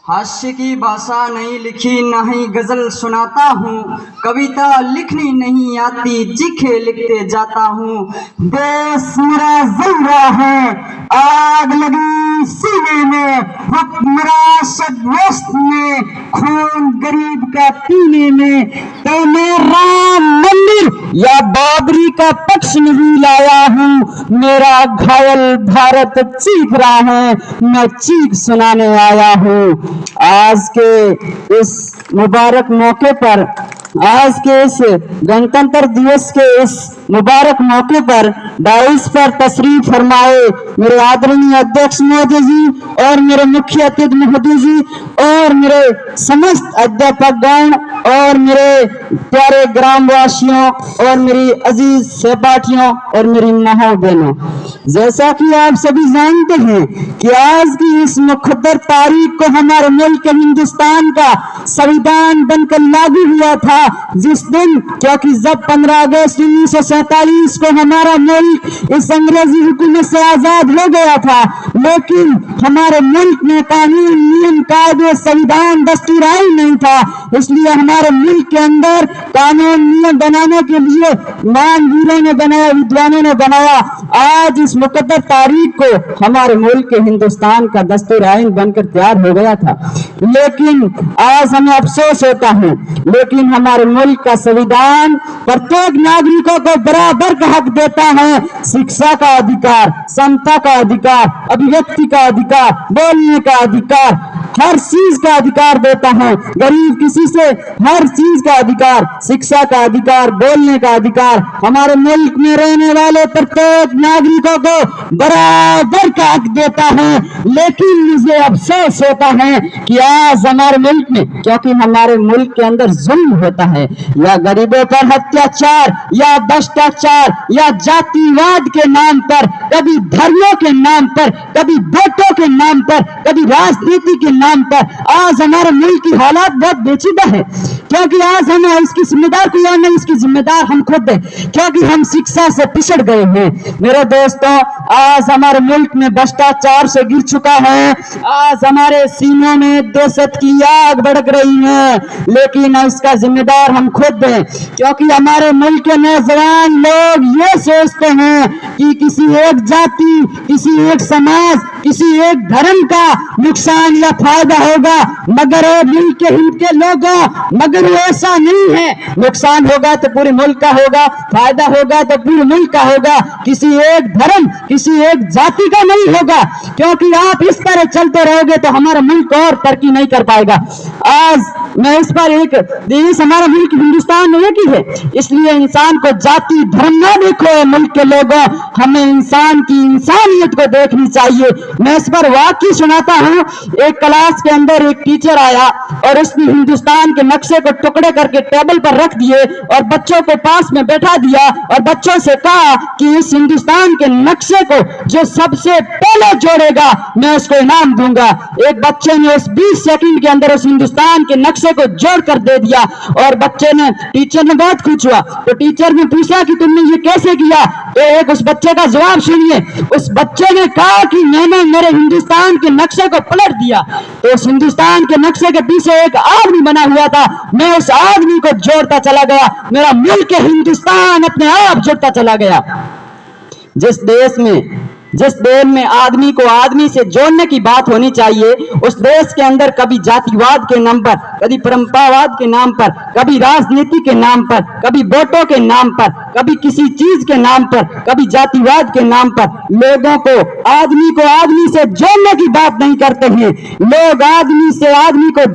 हास्य की भाषा नहीं लिखी, ना ही गजल सुनाता हूँ। कविता लिखनी नहीं आती, चीखे लिखते जाता हूँ। देश मेरा जल रहा है, आग लगी सीने में, मेरा सदवस्त में, खून गरीब का पीने में। तो मैं राम मंदिर या बाबरी का पक्ष नहीं लाया हूँ। मेरा घायल भारत चीख रहा है, मैं चीख सुनाने आया हूँ। आज के इस मुबारक मौके पर, आज के इस गणतंत्र दिवस के इस मुबारक मौके पर डाइस पर तशरीफ फरमाए मेरे आदरणीय अध्यक्ष महोदय जी और मेरे मुख्य अतिथि महोदय जी और मेरे समस्त अध्यापकगण और मेरे प्यारे ग्रामवासियों और मेरी अजीज सहपाठियों और मेरी माताओं बहनों, जैसा कि आप सभी जानते हैं कि आज की इस मुकद्दर तारीख को हमारे मुल्क हिंदुस्तान का संविधान बनकर लागू हुआ था। जिस दिन, क्योंकि जब 15 अगस्त 1947 को हमारा मुल्क इस अंग्रेजी हुकूमत से आजाद हो गया था, लेकिन हमारे मुल्क में कानून, नियम, कायदे, संविधान, दस्तूर आइन नहीं था। इसलिए हमारे मुल्क के अंदर कानून नियम बनाने के लिए महान वीरों ने बनाया, विद्वानों ने बनाया। आज इस मुकद्दर तारीख को हमारे मुल्क के हिंदुस्तान का दस्तूर आइन बनकर तैयार हो गया था, लेकिन आज हमें अफसोस होता है, लेकिन हमारे मुल्क का संविधान प्रत्येक नागरिकों को बराबर का हक देता है। शिक्षा का अधिकार, समता का अधिकार, अभिव्यक्ति का अधिकार, बोलने का अधिकार, हर चीज का अधिकार देता है। गरीब किसी से हर चीज का अधिकार, शिक्षा का अधिकार, बोलने का अधिकार, हमारे मुल्क में रहने वाले प्रत्येक नागरिकों को बराबर का हक देता है। लेकिन मुझे अफसोस होता है कि आज हमारे मुल्क में, क्योंकि हमारे मुल्क के अंदर जुल्म होता है, या गरीबों पर अत्याचार, या भ्रष्टाचार, या जातिवाद के नाम पर, कभी धर्मों के नाम पर, कभी वोटों के नाम पर, कभी राजनीति के नाम पर आज हमारे मुल्क की हालात बहुत पेचीदा है। क्योंकि आज हम इसकी जिम्मेदार कोई और नहीं, इसकी जिम्मेदार हम खुद हैं, क्योंकि हम शिक्षा से पिछड़ गए हैं। मेरे दोस्तों, आज हमारे मुल्क में भ्रष्टाचार से गिर चुका है। आज हमारे सीनों में दहशत की आग भड़क रही है, लेकिन इसका जिम्मेदार हम खुद हैं। क्योंकि हमारे मुल्क के नौजवान लोग ये सोचते हैं कि किसी एक जाति, किसी एक समाज, किसी एक धर्म का नुकसान या फायदा होगा, मगर मुल्क के हित के लोगों, मगर ऐसा नहीं है। नुकसान होगा तो पूरे मुल्क का होगा, फायदा होगा तो पूरे मुल्क का होगा, किसी एक धर्म, किसी एक जाति का नहीं होगा। क्योंकि आप इस तरह चलते रहोगे तो हमारा मुल्क और तरक्की नहीं कर पाएगा। आज मैं इस पर देश हमारा मुल्क हिंदुस्तान एक ही है, इसलिए इंसान को जाति धर्म ना देखो। मुल्क के लोगों, हमें इंसान की इंसानियत को देखनी चाहिए। मैं इस पर वाकई सुनाता हूँ। एक क्लास के अंदर एक टीचर आया और उसने हिंदुस्तान के नक्शे को टुकड़े करके टेबल पर रख दिए और बच्चों को पास में बैठा दिया और बच्चों से कहा कि इस हिंदुस्तान के नक्शे को जो सबसे पहले जोड़ेगा मैं उसको इनाम दूंगा। एक बच्चे ने उस 20 सेकंड के अंदर उस हिंदुस्तान के नक्शे को जोड़ कर दे दिया और टीचर ने बहुत खुश हुआ। तो टीचर ने पूछा कि तुमने ये कैसे किया? तो एक उस बच्चे का जवाब सुनिए। उस बच्चे ने कहा कि मैंने मेरे हिंदुस्तान के नक्शे को पलट दिया, तो उस हिंदुस्तान के नक्शे के पीछे एक आदमी बना हुआ था, मैं उस आदमी को जोड़ता चला गया, मेरा मुल्क हिंदुस्तान अपने आप जुड़ता चला गया। जिस देश में आदमी को आदमी से जोड़ने की बात होनी चाहिए, उस देश के अंदर कभी जातिवाद के नाम पर, कभी परंपरावाद के नाम पर, कभी राजनीति के नाम पर, कभी वोटों के नाम पर, कभी किसी चीज के नाम पर, कभी जातिवाद के नाम पर लोगों को आदमी से जोड़ने की बात नहीं करते हैं। लोग आदमी से आदमी को